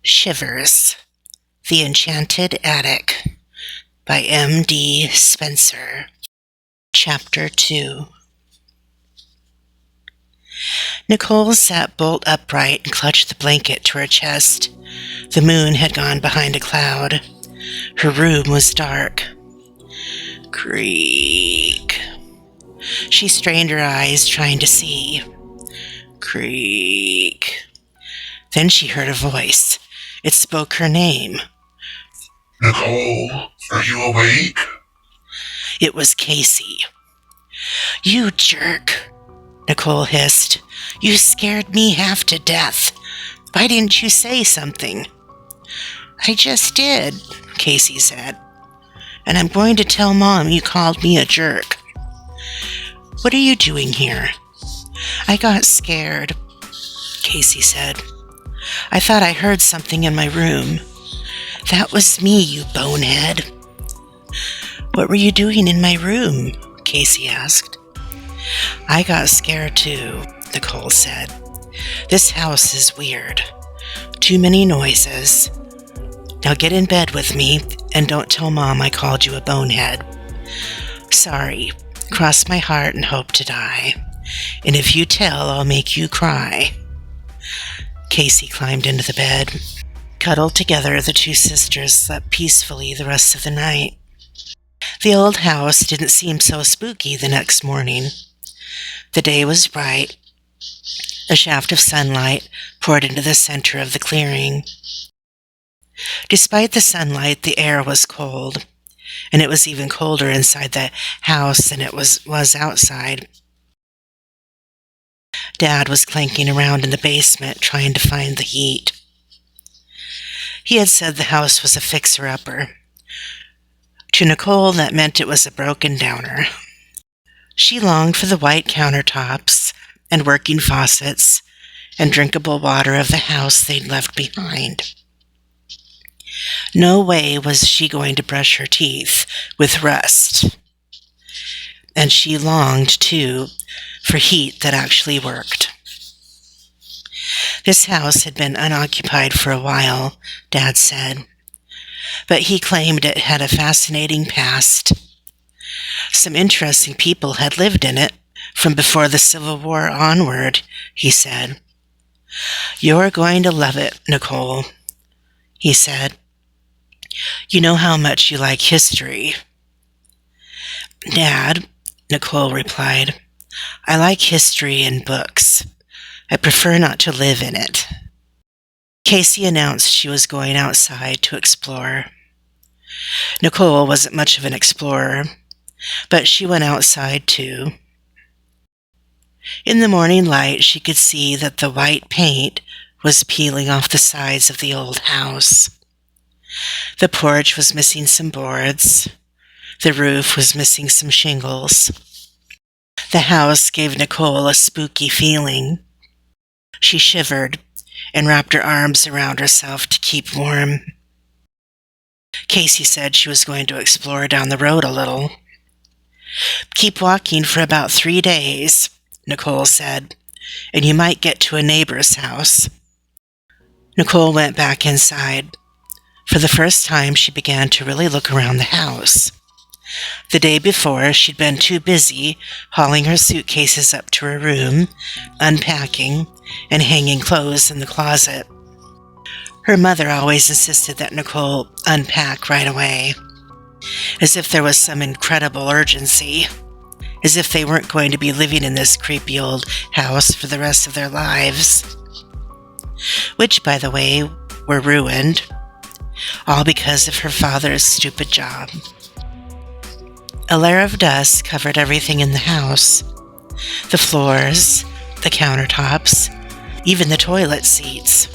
Shivers, The Enchanted Attic by M.D. Spencer. Chapter 2. Nicole sat bolt upright and clutched the blanket to her chest. The moon had gone behind a cloud. Her room was dark. Creak. She strained her eyes, trying to see. Creak. Then she heard a voice. It spoke her name. Nicole, are you awake? It was Casey. "You jerk," Nicole hissed. "You scared me half to death. Why didn't you say something?" "I just did," Casey said. "And I'm going to tell Mom you called me a jerk." "What are you doing here?" "I got scared," Casey said. "I thought I heard something in my room." "That was me, you bonehead." "What were you doing in my room?" Casey asked. "I got scared too," Nicole said. "This house is weird. Too many noises. Now get in bed with me and don't tell Mom I called you a bonehead. Sorry. Cross my heart and hope to die. And if you tell, I'll make you cry." Casey climbed into the bed. Cuddled together, the two sisters slept peacefully the rest of the night. The old house didn't seem so spooky the next morning. The day was bright. A shaft of sunlight poured into the center of the clearing. Despite the sunlight, the air was cold, and it was even colder inside the house than it was outside. Dad was clanking around in the basement trying to find the heat. He had said the house was a fixer-upper. To Nicole, that meant it was a broken-downer. She longed for the white countertops and working faucets and drinkable water of the house they'd left behind. No way was she going to brush her teeth with rust. And she longed, too, for heat that actually worked. This house had been unoccupied for a while, Dad said, but he claimed it had a fascinating past. Some interesting people had lived in it from before the Civil War onward, he said. "You're going to love it, Nicole," he said. "You know how much you like history." "Dad," Nicole replied, "I like history in books. I prefer not to live in it." Casey announced she was going outside to explore. Nicole wasn't much of an explorer, but she went outside too. In the morning light, she could see that the white paint was peeling off the sides of the old house. The porch was missing some boards. The roof was missing some shingles. The house gave Nicole a spooky feeling. She shivered and wrapped her arms around herself to keep warm. Casey said she was going to explore down the road a little. "Keep walking for about 3 days," Nicole said, "and you might get to a neighbor's house." Nicole went back inside. For the first time, she began to really look around the house. The day before, she'd been too busy hauling her suitcases up to her room, unpacking, and hanging clothes in the closet. Her mother always insisted that Nicole unpack right away, as if there was some incredible urgency, as if they weren't going to be living in this creepy old house for the rest of their lives, which, by the way, were ruined, all because of her father's stupid job. A layer of dust covered everything in the house. The floors, the countertops, even the toilet seats.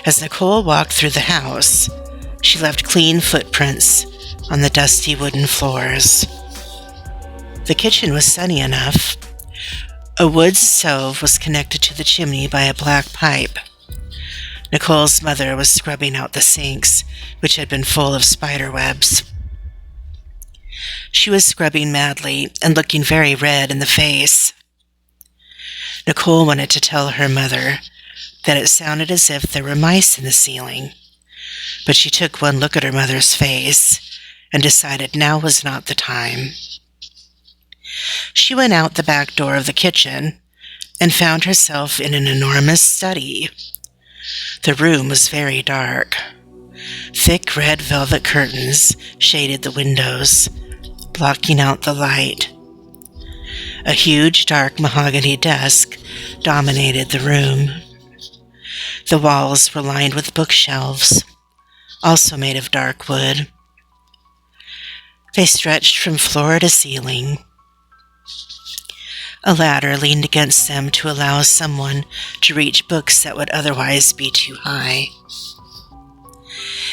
As Nicole walked through the house, she left clean footprints on the dusty wooden floors. The kitchen was sunny enough. A wood stove was connected to the chimney by a black pipe. Nicole's mother was scrubbing out the sinks, which had been full of spider webs. She was scrubbing madly and looking very red in the face. Nicole wanted to tell her mother, that it sounded as if there were mice in the ceiling. But she took one look at her mother's face and decided now was not the time. She went out the back door of the kitchen and found herself in an enormous study. The room was very dark. Thick red velvet curtains shaded the windows, blocking out the light. A huge dark mahogany desk dominated the room. The walls were lined with bookshelves, also made of dark wood. They stretched from floor to ceiling. A ladder leaned against them to allow someone to reach books that would otherwise be too high.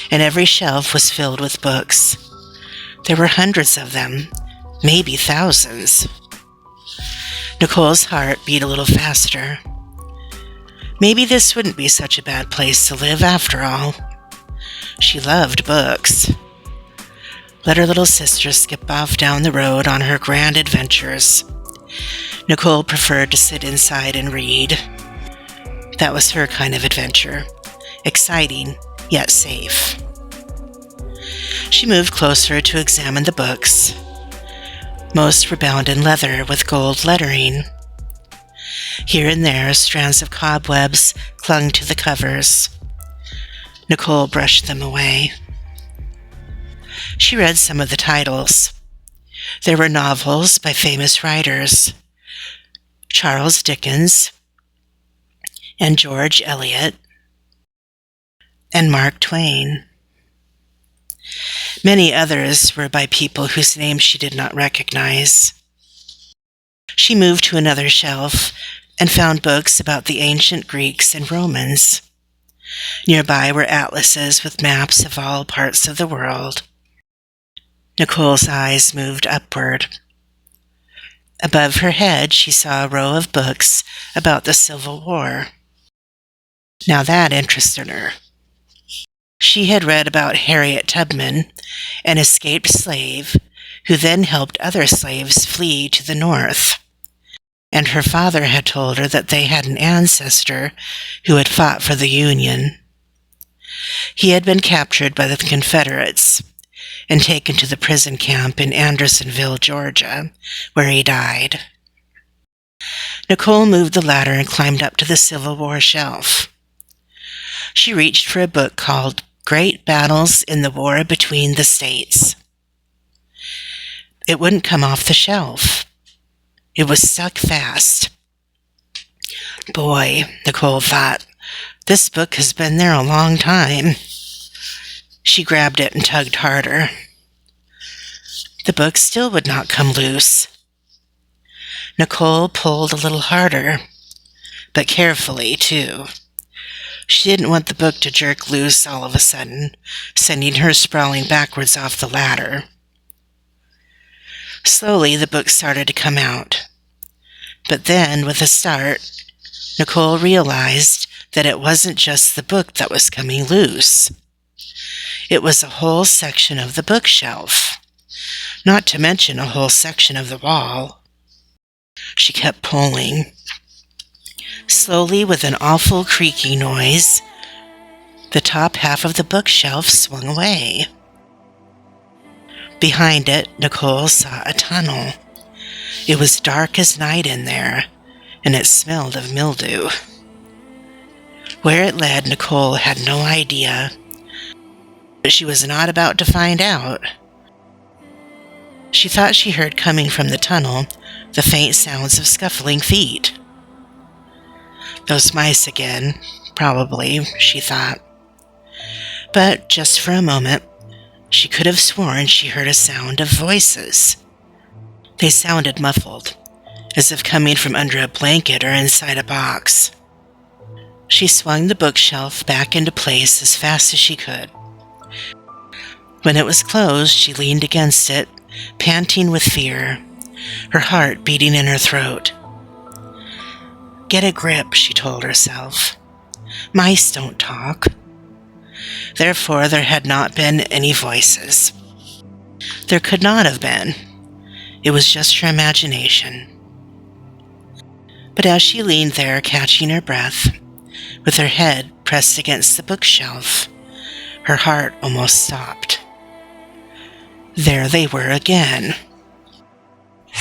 And every shelf was filled with books. There were hundreds of them, maybe thousands. Nicole's heart beat a little faster. Maybe this wouldn't be such a bad place to live after all. She loved books. Let her little sister skip off down the road on her grand adventures. Nicole preferred to sit inside and read. That was her kind of adventure. Exciting, yet safe. She moved closer to examine the books. Most were bound in leather with gold lettering. Here and there, strands of cobwebs clung to the covers. Nicole brushed them away. She read some of the titles. There were novels by famous writers: Charles Dickens and George Eliot and Mark Twain. Many others were by people whose names she did not recognize. She moved to another shelf and found books about the ancient Greeks and Romans. Nearby were atlases with maps of all parts of the world. Nicole's eyes moved upward. Above her head, she saw a row of books about the Civil War. Now that interested her. She had read about Harriet Tubman, an escaped slave who then helped other slaves flee to the North. And her father had told her that they had an ancestor who had fought for the Union. He had been captured by the Confederates and taken to the prison camp in Andersonville, Georgia, where he died. Nicole moved the ladder and climbed up to the Civil War shelf. She reached for a book called Great Battles in the War Between the States. It wouldn't come off the shelf. It was stuck fast. Boy, Nicole thought, this book has been there a long time. She grabbed it and tugged harder. The book still would not come loose. Nicole pulled a little harder, but carefully, too. She didn't want the book to jerk loose all of a sudden, sending her sprawling backwards off the ladder. Slowly, the book started to come out. But then, with a start, Nicole realized that it wasn't just the book that was coming loose. It was a whole section of the bookshelf, not to mention a whole section of the wall. She kept pulling. Slowly, with an awful creaking noise, the top half of the bookshelf swung away. Behind it, Nicole saw a tunnel. It was dark as night in there, and it smelled of mildew. Where it led, Nicole had no idea, but she was not about to find out. She thought she heard coming from the tunnel the faint sounds of scuffling feet. Those mice again, probably, she thought. But just for a moment, she could have sworn she heard a sound of voices. They sounded muffled, as if coming from under a blanket or inside a box. She swung the bookshelf back into place as fast as she could. When it was closed, she leaned against it, panting with fear, her heart beating in her throat. Get a grip, she told herself. Mice don't talk. Therefore, there had not been any voices. There could not have been. It was just her imagination. But as she leaned there, catching her breath, with her head pressed against the bookshelf. Her heart almost stopped. There they were again.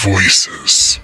Voices.